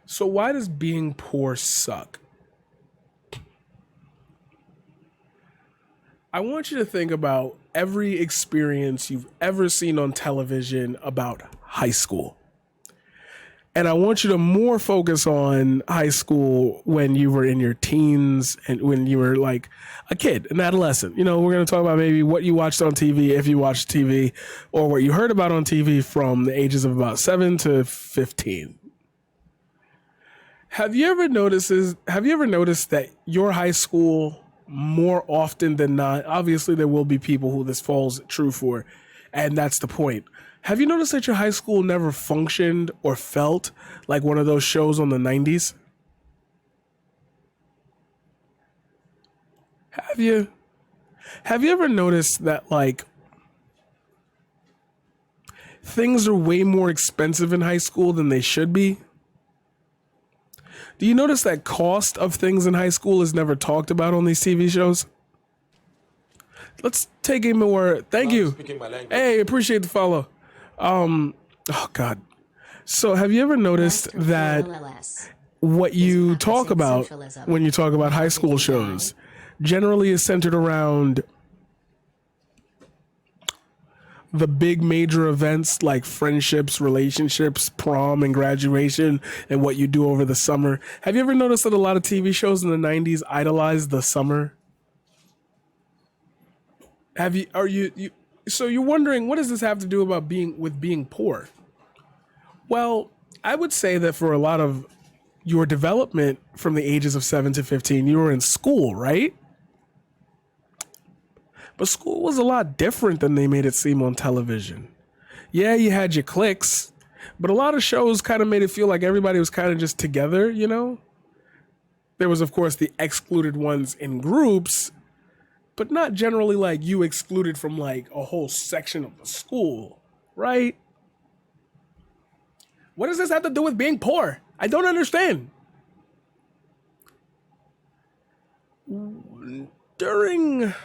So why does being poor suck? I want you to think about every experience you've ever seen on television about high school. And I want you to more focus on high school when you were in your teens and when you were like a kid, an adolescent. You know, we're going to talk about maybe what you watched on TV, if you watched TV, or what you heard about on TV from the ages of about 7 to 15. Have you ever noticed that your high school, more often than not, obviously there will be people who this falls true for, and that's the point. Have you noticed that your high school never functioned or felt like one of those shows on the 90s? Have you? Have you ever noticed that like things are way more expensive in high school than they should be? Do you notice that cost of things in high school is never talked about on these TV shows? Let's take a more. Thank you. Hey, appreciate the follow. Oh God. So have you ever noticed that what you talk about when you talk about high school shows generally is centered around the big major events like friendships, relationships, prom, and graduation, and what you do over the summer? Have you ever noticed that a lot of TV shows in the 90s idolized the summer? So you're wondering, what does this have to do about being poor? Well, I would say that for a lot of your development from the ages of 7 to 15, you were in school, right? But school was a lot different than they made it seem on television. Yeah, you had your cliques, but a lot of shows kind of made it feel like everybody was kind of just together, you know? There was, of course, the excluded ones in groups, but not generally like you excluded from like a whole section of the school, right? What does this have to do with being poor? I don't understand. During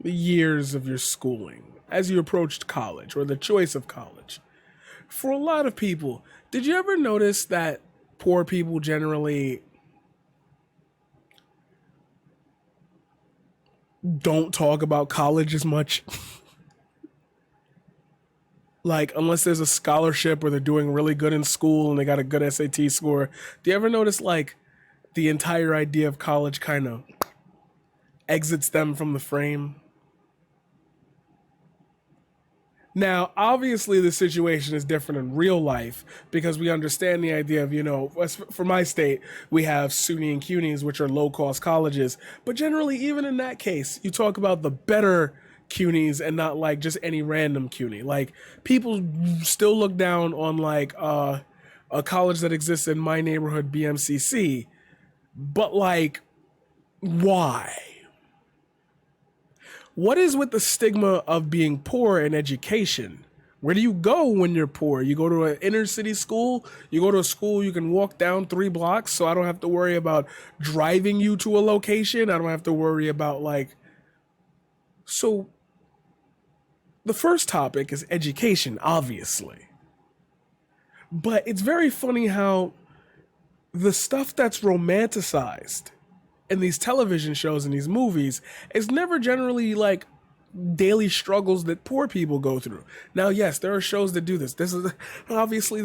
the years of your schooling, as you approached college or the choice of college, for a lot of people, did you ever notice that poor people generally don't talk about college as much? Like, unless there's a scholarship or they're doing really good in school and they got a good SAT score, do you ever notice like the entire idea of college kind of exits them from the frame? Now, obviously, the situation is different in real life because we understand the idea of, you know, for my state, we have SUNY and CUNYs, which are low-cost colleges. But generally, even in that case, you talk about the better CUNYs and not like just any random CUNY. Like, people still look down on like a college that exists in my neighborhood, BMCC. But like, why? What is with the stigma of being poor in education? Where do you go when you're poor? You go to an inner city school? You go to a school you can walk down 3 blocks, so I don't have to worry about driving you to a location. I don't have to worry about like... So the first topic is education, obviously. But it's very funny how the stuff that's romanticized in these television shows and these movies is never generally like daily struggles that poor people go through. Now, yes, there are shows that do this. This is obviously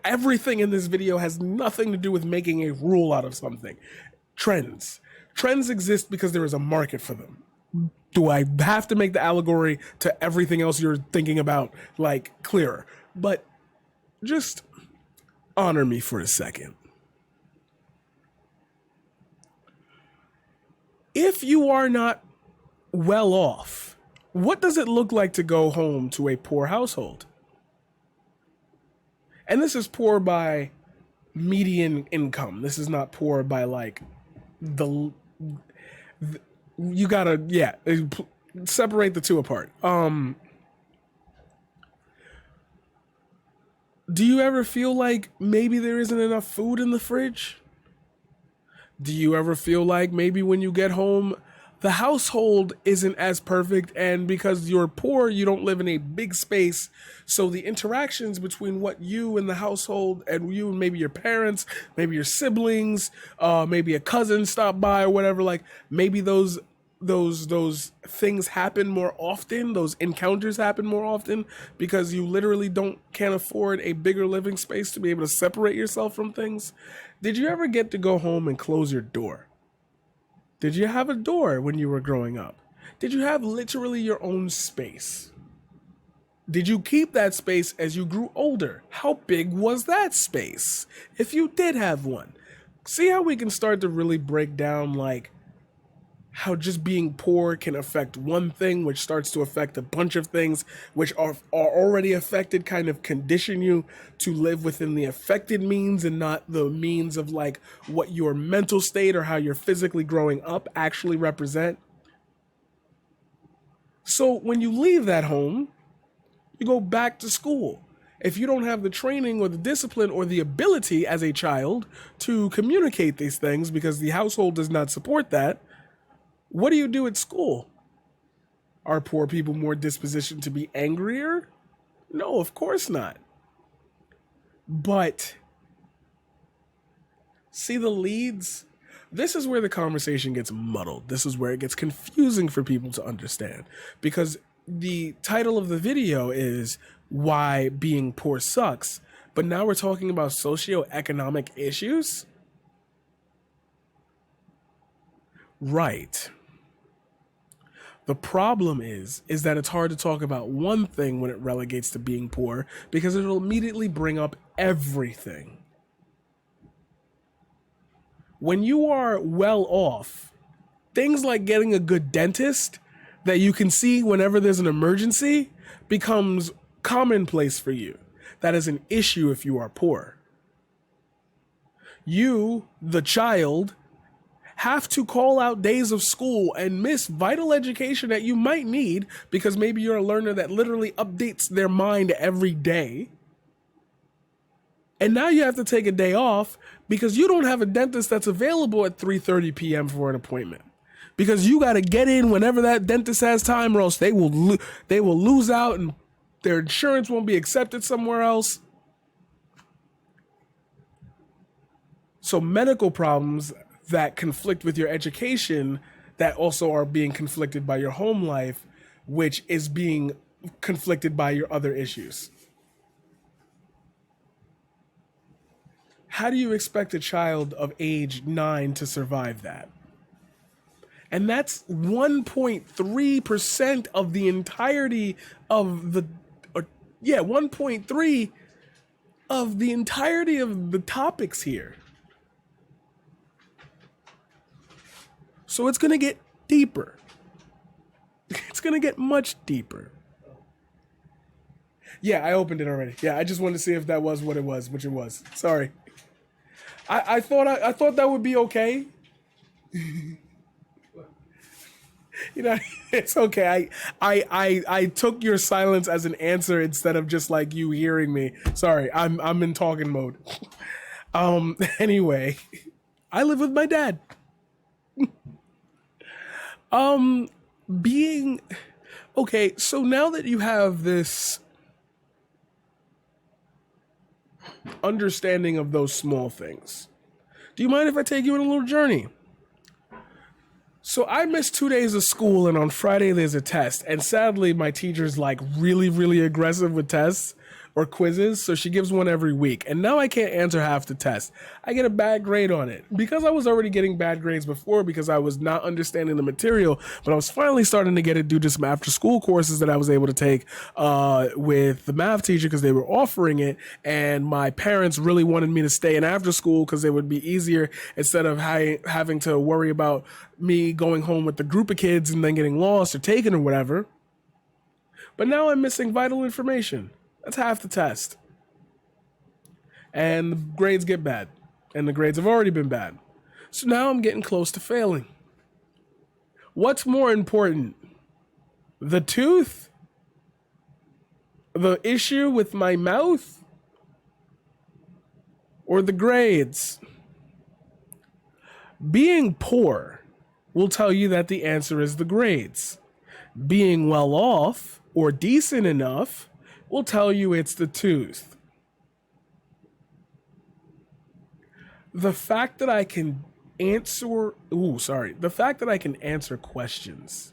everything in this video has nothing to do with making a rule out of something. Trends exist because there is a market for them. Do I have to make the allegory to everything else you're thinking about like clearer? But just honor me for a second. If you are not well off, what does it look like to go home to a poor household? And this is poor by median income. This is not poor by like you gotta, yeah, separate the two apart. Do you ever feel like maybe there isn't enough food in the fridge? Do you ever feel like maybe when you get home, the household isn't as perfect, and because you're poor you don't live in a big space, so the interactions between what you and the household and you and maybe your parents, maybe your siblings, maybe a cousin stop by or whatever, like maybe those things happen more often, those encounters happen more often because you literally can't afford a bigger living space to be able to separate yourself from things. Did you ever get to go home and close your door? Did you have a door when you were growing up? Did you have literally your own space? Did you keep that space as you grew older? How big was that space? If you did have one. See how we can start to really break down like how just being poor can affect one thing, which starts to affect a bunch of things, which are already affected, kind of condition you to live within the affected means and not the means of like what your mental state or how you're physically growing up actually represent. So when you leave that home, you go back to school. If you don't have the training or the discipline or the ability as a child to communicate these things because the household does not support that, what do you do at school? Are poor people more dispositioned to be angrier? No, of course not. But see the leads? This is where the conversation gets muddled. This is where it gets confusing for people to understand. Because the title of the video is Why Being Poor Sucks. But now we're talking about socioeconomic issues? Right. The problem is that it's hard to talk about one thing when it relegates to being poor because it'll immediately bring up everything. When you are well off, things like getting a good dentist that you can see whenever there's an emergency becomes commonplace for you. That is an issue if you are poor. You, the child, have to call out days of school and miss vital education that you might need because maybe you're a learner that literally updates their mind every day. And now you have to take a day off because you don't have a dentist that's available at 3:30 p.m. for an appointment. Because you got to get in whenever that dentist has time or else they will lose out and their insurance won't be accepted somewhere else. So medical problems that conflict with your education that also are being conflicted by your home life, which is being conflicted by your other issues. How do you expect a child of age 9 to survive that? And that's 1.3% of the entirety of 1.3 of the entirety of the topics here. So it's going to get deeper. It's going to get much deeper. Yeah, I opened it already. Yeah, I just wanted to see if that was what it was, which it was. Sorry. I thought that would be okay. You know, it's okay. I took your silence as an answer instead of just like you hearing me. Sorry, I'm in talking mode. Anyway, I live with my dad. Being okay, so now that you have this understanding of those small things, do you mind if I take you on a little journey? So I missed 2 days of school, and on Friday there's a test, and sadly my teacher's like really, really aggressive with tests or quizzes, so she gives one every week, and now I can't answer half the test. I get a bad grade on it because I was already getting bad grades before because I was not understanding the material, but I was finally starting to get it due to some after school courses that I was able to take with the math teacher because they were offering it, and my parents really wanted me to stay in after school because it would be easier instead of having to worry about me going home with the group of kids and then getting lost or taken or whatever. But now I'm missing vital information. That's half the test. And the grades get bad. And the grades have already been bad. So now I'm getting close to failing. What's more important? The tooth? The issue with my mouth? Or the grades? Being poor, will tell you that the answer is the grades. Being well off or decent enough will tell you it's the tooth. The fact that I can the fact that I can answer questions,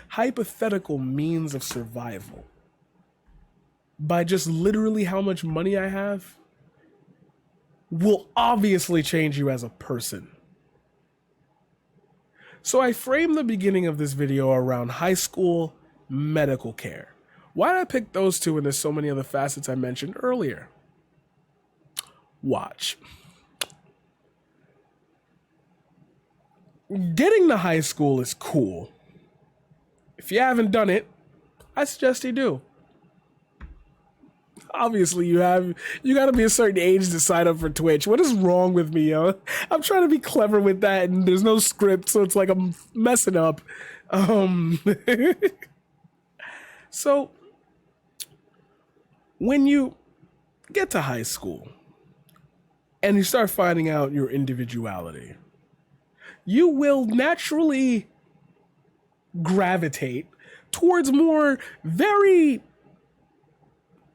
hypothetical means of survival, by just literally how much money I have, will obviously change you as a person. So I framed the beginning of this video around high school medical care. Why did I pick those two when there's so many other facets I mentioned earlier? Watch. Getting to high school is cool. If you haven't done it, I suggest you do. Obviously, you gotta be a certain age to sign up for Twitch. What is wrong with me, yo? I'm trying to be clever with that, and there's no script, so it's like I'm messing up. So, when you get to high school and you start finding out your individuality, you will naturally gravitate towards more very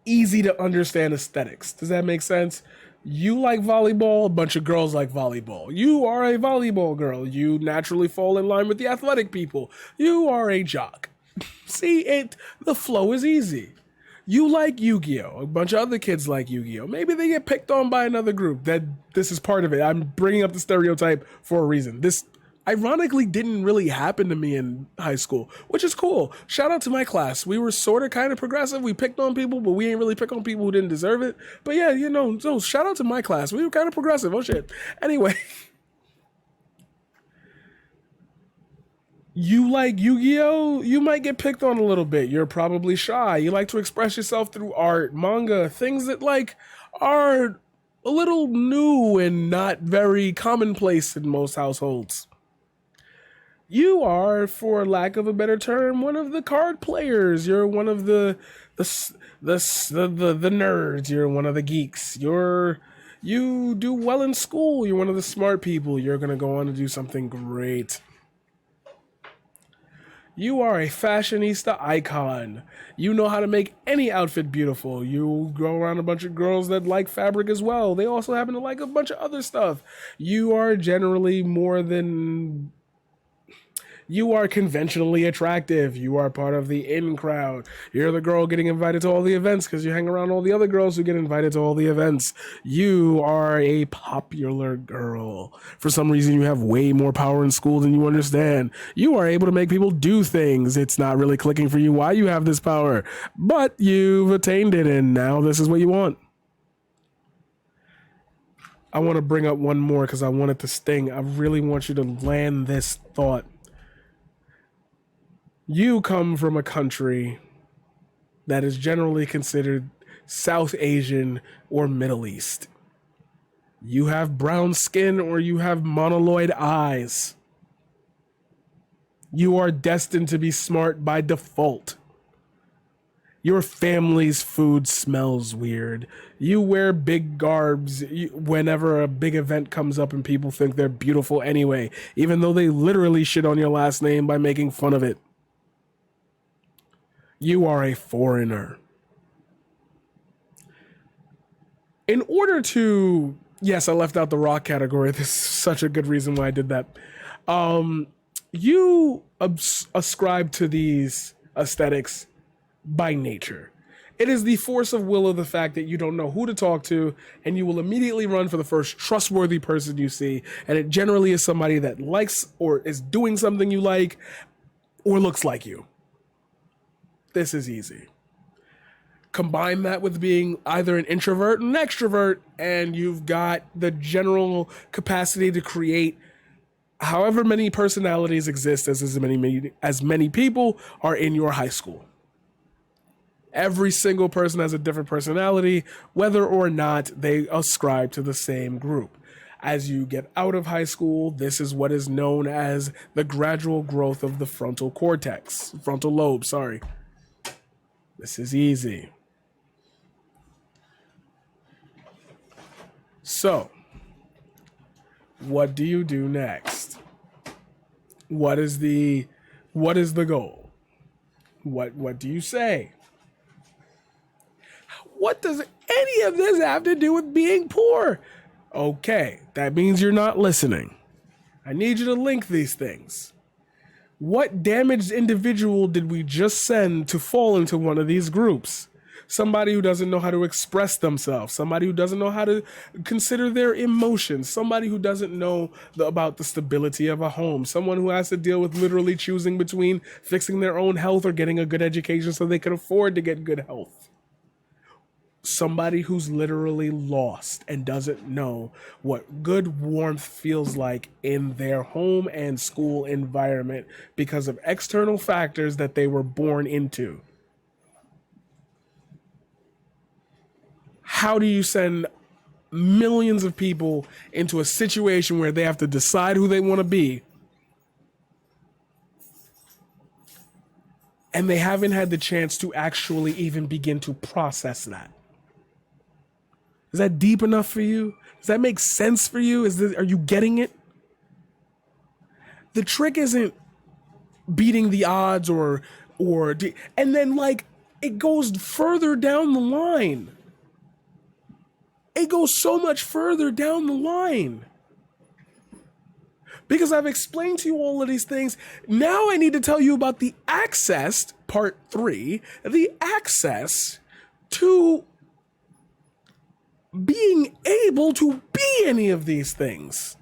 easy to understand aesthetics. Does that make sense? You like volleyball, a bunch of girls like volleyball. You are a volleyball girl. You naturally fall in line with the athletic people. You are a jock. See, the flow is easy. You like Yu-Gi-Oh! A bunch of other kids like Yu-Gi-Oh! Maybe they get picked on by another group. This is part of it. I'm bringing up the stereotype for a reason. This ironically didn't really happen to me in high school, which is cool. Shout out to my class. We were sort of kind of progressive. We picked on people, but we ain't really pick on people who didn't deserve it. But yeah, so shout out to my class. We were kind of progressive. Oh shit. Anyway. You like Yu-Gi-Oh? You might get picked on a little bit. You're probably shy. You like to express yourself through art, manga, things that are a little new and not very commonplace in most households. You are, for lack of a better term, one of the card players. You're one of the nerds. You're one of the geeks. You do well in school. You're one of the smart people. You're gonna go on to do something great. You are a fashionista icon. You know how to make any outfit beautiful. You go around a bunch of girls that like fabric as well. They also happen to like a bunch of other stuff. You are generally you are conventionally attractive. You are part of the in crowd. You're the girl getting invited to all the events because you hang around all the other girls who get invited to all the events. You are a popular girl. For some reason, you have way more power in school than you understand. You are able to make people do things. It's not really clicking for you why you have this power, but you've attained it, and now this is what you want. I want to bring up one more because I want it to sting. I really want you to land this thought. You come from a country that is generally considered South Asian or Middle East. You have brown skin or you have monoloid eyes. You are destined to be smart by default. Your family's food smells weird. You wear big garbs whenever a big event comes up and people think they're beautiful anyway, even though they literally shit on your last name by making fun of it. You are a foreigner. In order to... Yes, I left out the rock category. This is such a good reason why I did that. You ascribe to these aesthetics by nature. It is the force of will of the fact that you don't know who to talk to, and you will immediately run for the first trustworthy person you see, and it generally is somebody that likes or is doing something you like or looks like you. This is easy. Combine that with being either an introvert or an extrovert, and you've got the general capacity to create however many personalities exist as many people are in your high school. Every single person has a different personality, whether or not they ascribe to the same group. As you get out of high school, this is what is known as the gradual growth of the frontal lobe, sorry. This is easy. So, what do you do next? What is the goal? What do you say? What does any of this have to do with being poor? Okay, that means you're not listening. I need you to link these things. What damaged individual did we just send to fall into one of these groups? Somebody who doesn't know how to express themselves, somebody who doesn't know how to consider their emotions, somebody who doesn't know about the stability of a home, someone who has to deal with literally choosing between fixing their own health or getting a good education so they can afford to get good health. Somebody who's literally lost and doesn't know what good warmth feels like in their home and school environment because of external factors that they were born into. How do you send millions of people into a situation where they have to decide who they want to be and they haven't had the chance to actually even begin to process that? Is that deep enough for you? Does that make sense for you? Are you getting it? The trick isn't beating the odds and then like it goes further down the line. It goes so much further down the line. Because I've explained to you all of these things. Now I need to tell you about the access, part 3, the access to being able to be any of these things.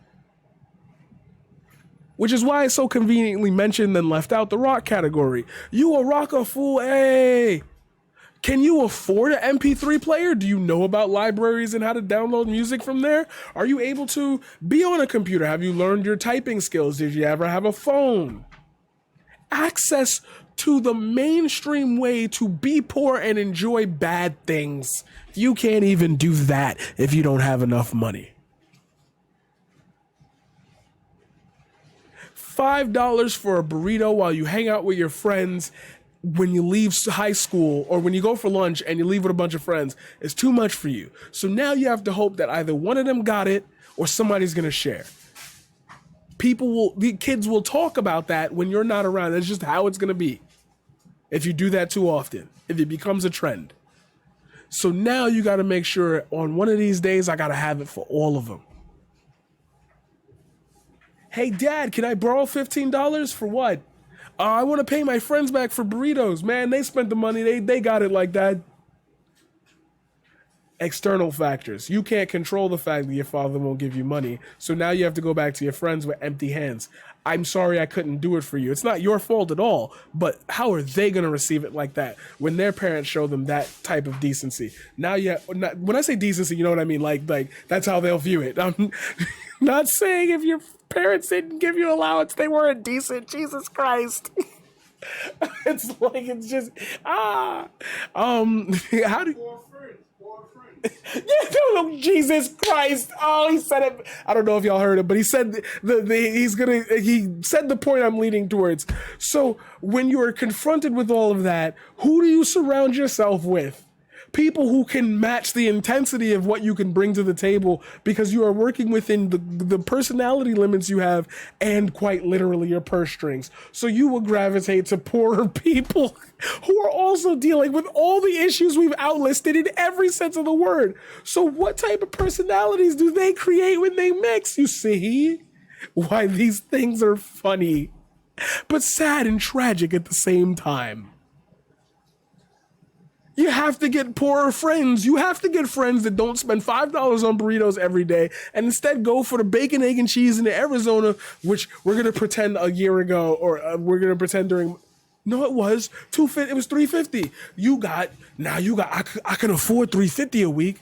Which is why I so conveniently mentioned and left out the rock category. You a rocker fool, hey! Can you afford an MP3 player? Do you know about libraries and how to download music from there? Are you able to be on a computer? Have you learned your typing skills? Did you ever have a phone? Access to the mainstream way to be poor and enjoy bad things. You can't even do that if you don't have enough money. $5 for a burrito while you hang out with your friends when you leave high school or when you go for lunch and you leave with a bunch of friends is too much for you. So now you have to hope that either one of them got it or somebody's going to share. The kids will talk about that when you're not around. That's just how it's going to be. If you do that too often, if it becomes a trend. So now you got to make sure on one of these days, I got to have it for all of them. Hey, Dad, can I borrow $15 for what? I want to pay my friends back for burritos. Man, they spent the money. They got it like that. External factors. You can't control the fact that your father won't give you money. So now you have to go back to your friends with empty hands. I'm sorry I couldn't do it for you. It's not your fault at all. But how are they going to receive it like that when their parents show them that type of decency? Now, when I say decency, you know what I mean? Like that's how they'll view it. I'm not saying if your parents didn't give you allowance, they weren't decent. Jesus Christ. It's just, how do yeah, Jesus Christ! Oh, he said it. I don't know if y'all heard it, but he said he said the point I'm leading towards. So when you are confronted with all of that, who do you surround yourself with? People who can match the intensity of what you can bring to the table because you are working within the personality limits you have and quite literally your purse strings. So you will gravitate to poorer people who are also dealing with all the issues we've outlisted in every sense of the word. So what type of personalities do they create when they mix? You see why these things are funny, but sad and tragic at the same time. You have to get poorer friends. You have to get friends that don't spend $5 on burritos every day and instead go for the bacon, egg, and cheese in the Arizona, which we're going to pretend a year ago, or we're going to pretend during... No, it was $250. It was $350. I can afford $350 a week.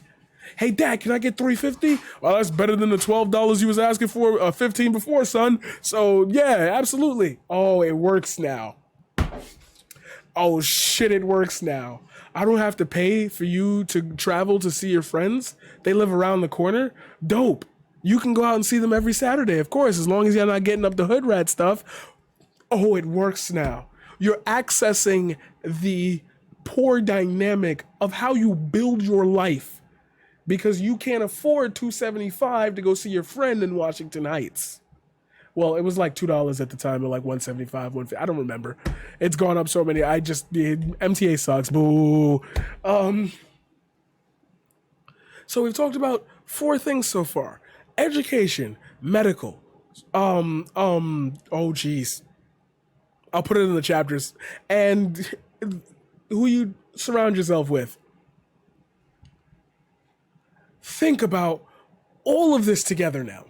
Hey, Dad, can I get $350? Well, that's better than the $12 you was asking for, $15 before, son. So, yeah, absolutely. Oh, it works now. Oh, shit, it works now. I don't have to pay for you to travel to see your friends. They live around the corner. Dope. You can go out and see them every Saturday, of course, as long as you're not getting up the hood rat stuff. Oh, it works now. You're accessing the poor dynamic of how you build your life because you can't afford $275 to go see your friend in Washington Heights. Well, it was like $2 at the time, or like 175, 150. I don't remember. It's gone up so many. The MTA sucks. Boo. So we've talked about 4 things so far: education, medical. Oh geez, I'll put it in the chapters. And who you surround yourself with. Think about all of this together now.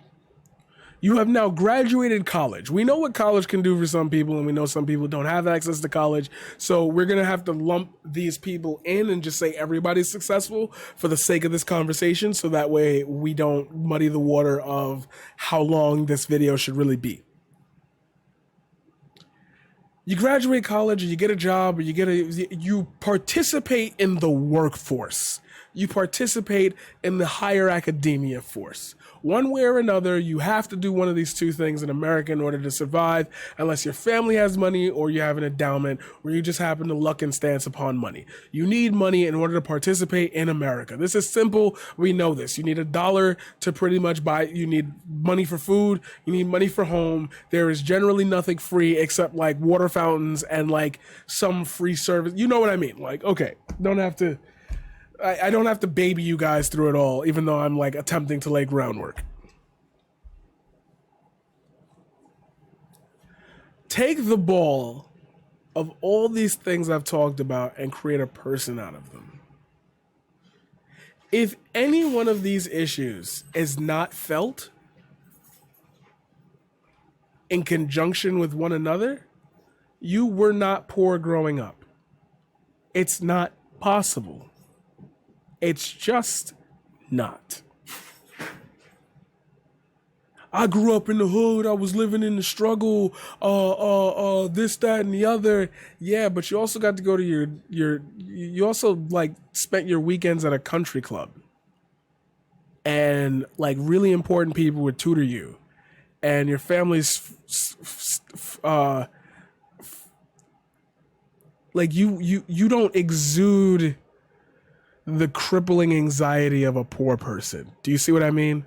You have now graduated college. We know what college can do for some people, and we know some people don't have access to college. So we're going to have to lump these people in and just say everybody's successful for the sake of this conversation, so that way we don't muddy the water of how long this video should really be. You graduate college, or you get a job, or you participate in the workforce. You participate in the higher academia force. One way or another, you have to do one of these 2 things in America in order to survive, unless your family has money, or you have an endowment, or you just happen to luck and stance upon money. You need money in order to participate in America. This is simple. We know this. You need $1 to pretty much buy. You need money for food. You need money for home. There is generally nothing free except like water fountains and like some free service. You know what I mean? Like, okay, I don't have to baby you guys through it all, even though I'm like attempting to lay groundwork. Take the ball of all these things I've talked about and create a person out of them. If any one of these issues is not felt in conjunction with one another, you were not poor growing up. It's not possible. It's just not. I grew up in the hood. I was living in the struggle. This, that, and the other. Yeah, but you also got to go to you also like spent your weekends at a country club. And like really important people would tutor you. And your family's like you don't exude the crippling anxiety of a poor person. Do you see what I mean?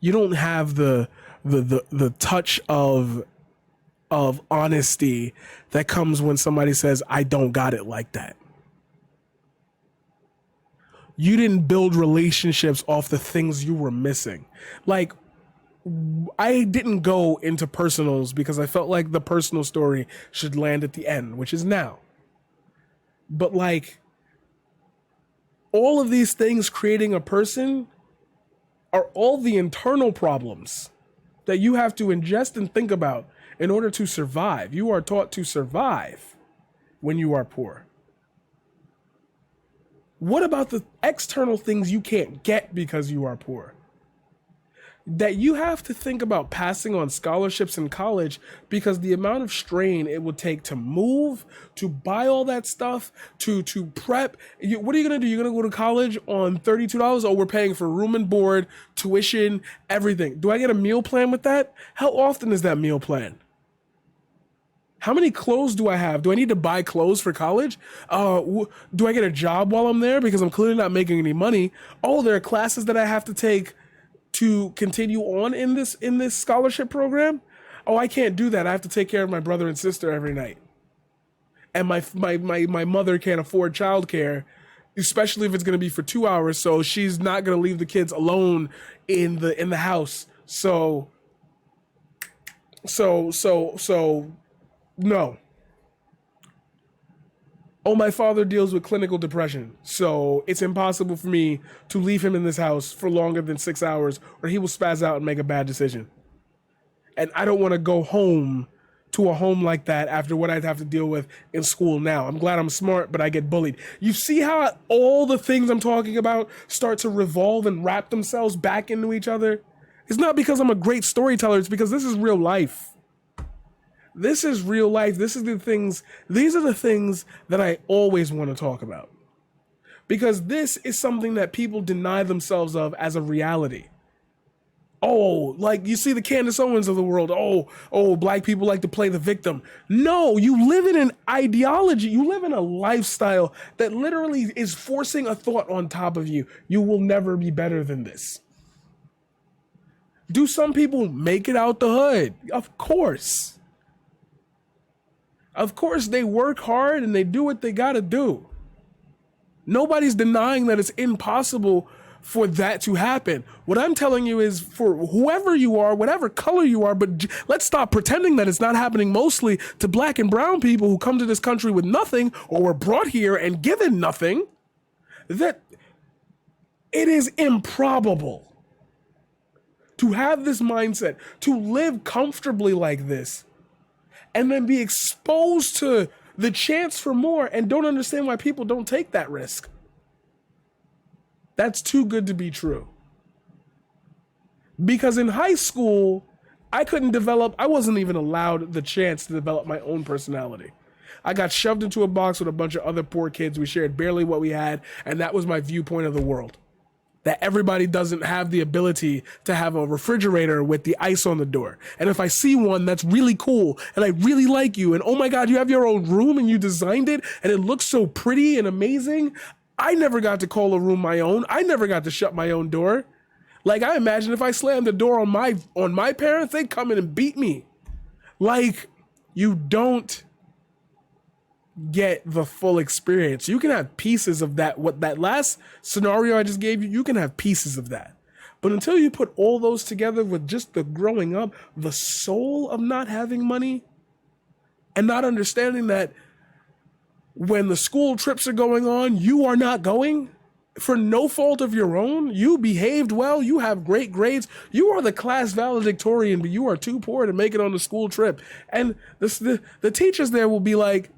You don't have the touch of honesty that comes when somebody says, I don't got it like that. You didn't build relationships off the things you were missing. Like, I didn't go into personals because I felt like the personal story should land at the end, which is now. But like, all of these things creating a person are all the internal problems that you have to ingest and think about in order to survive. You are taught to survive when you are poor. What about the external things you can't get because you are poor? That you have to think about passing on scholarships in college because the amount of strain it would take to move, to buy all that stuff, to prep. What are you going to do? You're going to go to college on $32? Oh, we're paying for room and board, tuition, everything. Do I get a meal plan with that? How often is that meal plan? How many clothes do I have? Do I need to buy clothes for college? Do I get a job while I'm there? Because I'm clearly not making any money. Oh, there are classes that I have to take to continue on in this scholarship program. Oh, I can't do that. I have to take care of my brother and sister every night. And my mother can't afford childcare, especially if it's going to be for 2 hours. So she's not going to leave the kids alone in the house. So no. Oh, my father deals with clinical depression, so it's impossible for me to leave him in this house for longer than 6 hours, or he will spaz out and make a bad decision. And I don't want to go home to a home like that after what I'd have to deal with in school now. I'm glad I'm smart, but I get bullied. You see how all the things I'm talking about start to revolve and wrap themselves back into each other? It's not because I'm a great storyteller, it's because this is real life. This is real life. These are the things that I always want to talk about. Because this is something that people deny themselves of as a reality. Oh, like you see the Candace Owens of the world. Oh, black people like to play the victim. No, you live in an ideology. You live in a lifestyle that literally is forcing a thought on top of you. You will never be better than this. Do some people make it out the hood? Of course. Of course, they work hard and they do what they gotta do. Nobody's denying that it's impossible for that to happen. What I'm telling you is, for whoever you are, whatever color you are, but let's stop pretending that it's not happening mostly to black and brown people who come to this country with nothing or were brought here and given nothing, that it is improbable to have this mindset, to live comfortably like this, and then be exposed to the chance for more and don't understand why people don't take that risk. That's too good to be true. Because in high school, I wasn't even allowed the chance to develop my own personality. I got shoved into a box with a bunch of other poor kids. We shared barely what we had, and that was my viewpoint of the world. That everybody doesn't have the ability to have a refrigerator with the ice on the door. And if I see one that's really cool and I really like you, and oh my God, you have your own room and you designed it and it looks so pretty and amazing. I never got to call a room my own. I never got to shut my own door. Like, I imagine if I slammed the door on my parents, they'd come in and beat me. Like, you don't get the full experience. You can have pieces of that. What that last scenario I just gave you, you can have pieces of that. But until you put all those together with just the growing up, the soul of not having money, and not understanding that when the school trips are going on, you are not going for no fault of your own. You behaved well. You have great grades. You are the class valedictorian, but you are too poor to make it on the school trip. And the teachers there will be like,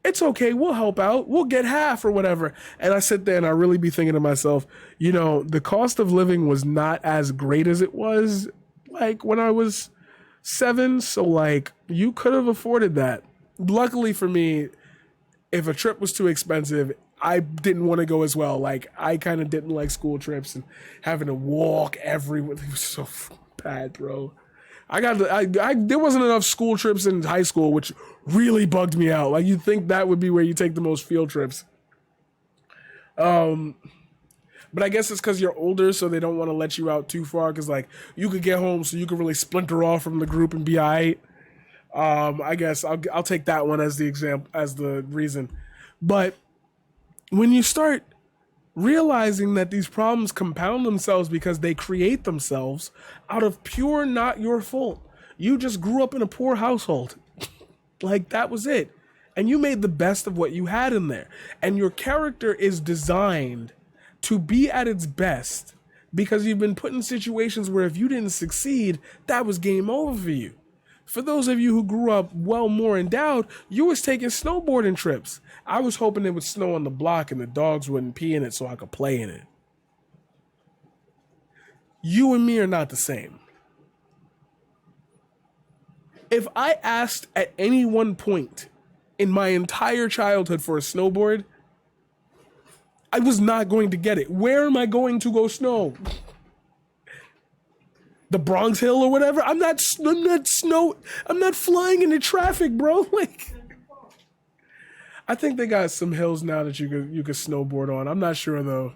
it's okay, we'll help out. We'll get half or whatever. And I sit there and I really be thinking to myself, the cost of living was not as great as it was like when I was 7. So like, you could have afforded that. Luckily for me, if a trip was too expensive, I didn't want to go as well. Like, I kind of didn't like school trips and having to walk everywhere. It was so bad, bro. There wasn't enough school trips in high school, which really bugged me out. Like, you'd think that would be where you take the most field trips. But I guess it's because you're older, so they don't want to let you out too far, because like, you could get home so you could really splinter off from the group and be all right. I guess I'll take that one as the example, as the reason. But when you start realizing that these problems compound themselves because they create themselves out of pure not your fault. You just grew up in a poor household. Like, that was it. And you made the best of what you had in there. And your character is designed to be at its best because you've been put in situations where if you didn't succeed, that was game over for you. For those of you who grew up well more endowed, you was taking snowboarding trips. I was hoping it would snow on the block and the dogs wouldn't pee in it so I could play in it. You and me are not the same. If I asked at any one point in my entire childhood for a snowboard, I was not going to get it. Where am I going to go snow? The Bronx Hill or whatever. I'm not flying into traffic, bro. Like, I think they got some hills now that you could snowboard on. I'm not sure though.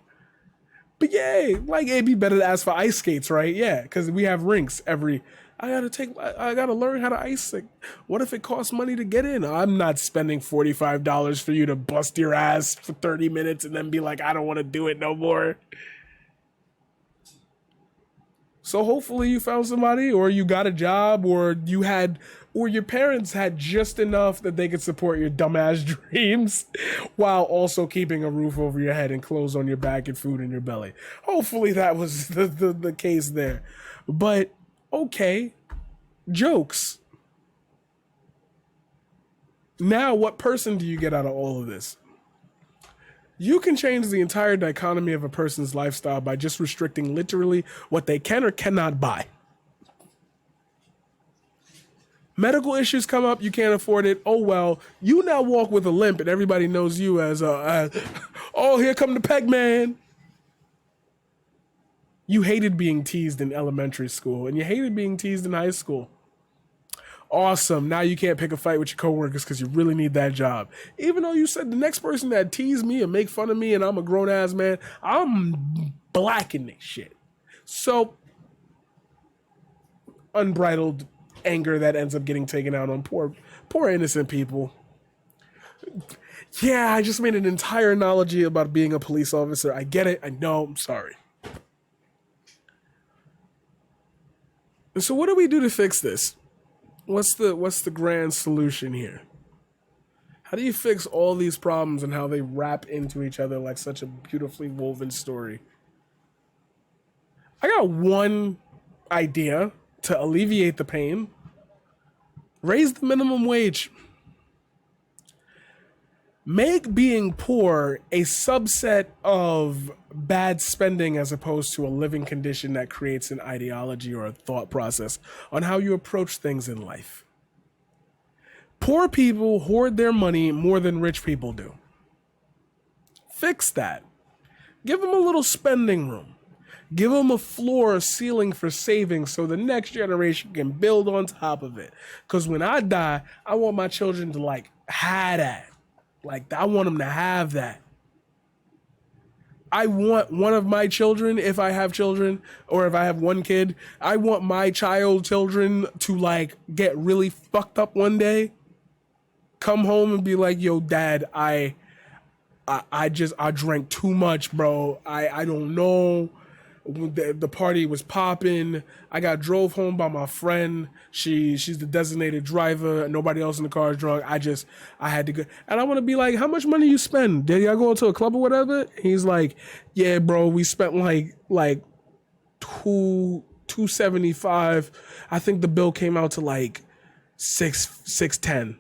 But yeah, like, it'd be better to ask for ice skates, right? Yeah, because we have rinks I gotta learn how to ice skate. What if it costs money to get in? I'm not spending $45 for you to bust your ass for 30 minutes and then be like, I don't want to do it no more. So hopefully you found somebody, or you got a job, or your parents had just enough that they could support your dumbass dreams while also keeping a roof over your head and clothes on your back and food in your belly. Hopefully that was the case there. But okay, jokes. Now, what person do you get out of all of this? You can change the entire dichotomy of a person's lifestyle by just restricting literally what they can or cannot buy. Medical issues come up, you can't afford it. Oh well, you now walk with a limp and everybody knows you as oh, here come the peg man. You hated being teased in elementary school and you hated being teased in high school. Awesome. Now you can't pick a fight with your coworkers because you really need that job. Even though you said the next person that tease me and make fun of me and I'm a grown ass man, I'm blacking this shit. So unbridled anger that ends up getting taken out on poor innocent people. Yeah, I just made an entire analogy about being a police officer. I get it. I know. I'm sorry. So what do we do to fix this? What's the grand solution here? How do you fix all these problems and how they wrap into each other like such a beautifully woven story? I got one idea to alleviate the pain. Raise the minimum wage. Make being poor a subset of bad spending as opposed to a living condition that creates an ideology or a thought process on how you approach things in life. Poor people hoard their money more than rich people do. Fix that. Give them a little spending room. Give them a floor or ceiling for savings so the next generation can build on top of it. Because when I die, I want my children to have that. I want them to have that. I want one of my children, if I have children, or if I have one kid, I want my children to get really fucked up one day, come home and be like, yo, dad, I drank too much, bro. I don't know. The party was popping. I got drove home by my friend. She's the designated driver. Nobody else in the car is drunk. I had to go. And I want to be like, how much money you spend? Did y'all go to a club or whatever? He's like, yeah, bro, we spent like $275. I think the bill came out to $610.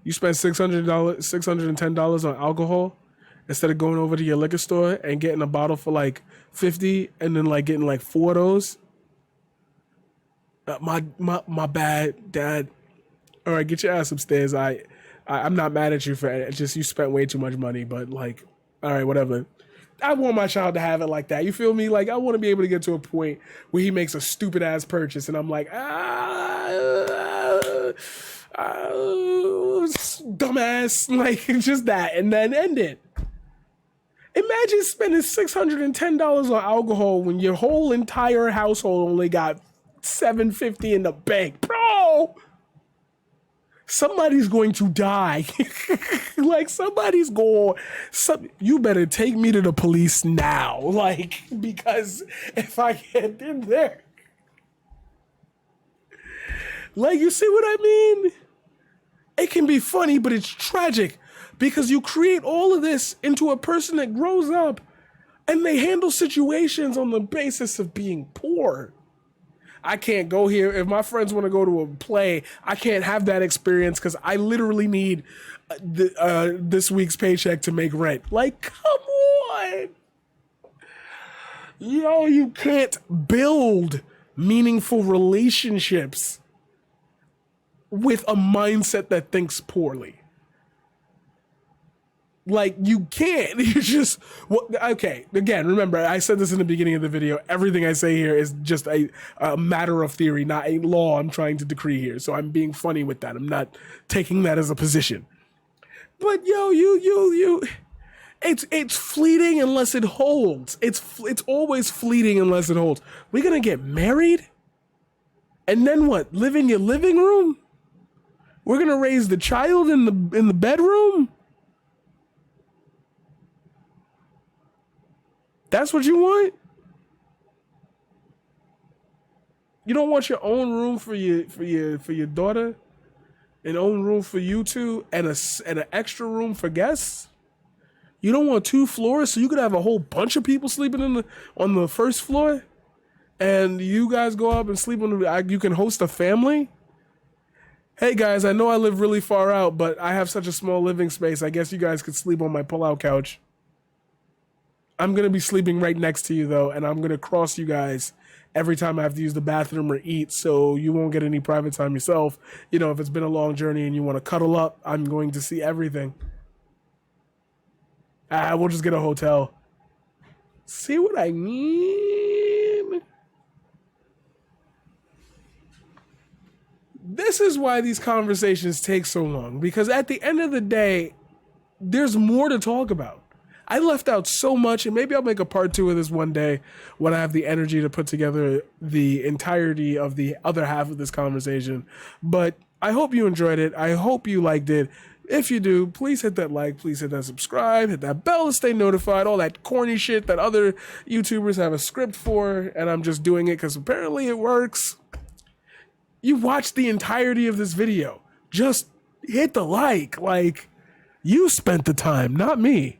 You spent $610 on alcohol instead of going over to your liquor store and getting a bottle for $50 and then getting 4 of those. My bad, Dad. All right, get your ass upstairs. I'm not mad at you for it. It's just you spent way too much money, but all right, whatever. I want my child to have it like that. You feel me? I want to be able to get to a point where he makes a stupid ass purchase and I'm like, dumbass, just that, and then end it. Imagine spending $610 on alcohol when your whole entire household only got $750 in the bank, bro. Somebody's going to die. You better take me to the police now, because if I get in there, you see what I mean? It can be funny, but it's tragic. Because you create all of this into a person that grows up and they handle situations on the basis of being poor. I can't go here. If my friends want to go to a play, I can't have that experience because I literally need this week's paycheck to make rent. Come on. Yo, you can't build meaningful relationships with a mindset that thinks poorly. You can't. You just... okay, again, remember, I said this in the beginning of the video. Everything I say here is just a matter of theory, not a law I'm trying to decree here. So I'm being funny with that. I'm not taking that as a position. But, yo, you... It's fleeting unless it holds. It's always fleeting unless it holds. We're gonna get married? And then what? Live in your living room? We're gonna raise the child in the bedroom? That's what you want? You don't want your own room for your daughter, an own room for you two, and an extra room for guests? You don't want 2 floors so you could have a whole bunch of people sleeping on the first floor, and you guys go up and sleep you can host a family? Hey guys, I know I live really far out, but I have such a small living space. I guess you guys could sleep on my pull-out couch. I'm going to be sleeping right next to you, though, and I'm going to cross you guys every time I have to use the bathroom or eat, so you won't get any private time yourself. If it's been a long journey and you want to cuddle up, I'm going to see everything. We'll just get a hotel. See what I mean? This is why these conversations take so long, because at the end of the day, there's more to talk about. I left out so much, and maybe I'll make a part two of this one day when I have the energy to put together the entirety of the other half of this conversation. But I hope you enjoyed it. I hope you liked it. If you do, please hit that like, please hit that subscribe, hit that bell to stay notified, all that corny shit that other YouTubers have a script for, and I'm just doing it because apparently it works. You watched the entirety of this video. Just hit the like. Like, you spent the time, not me.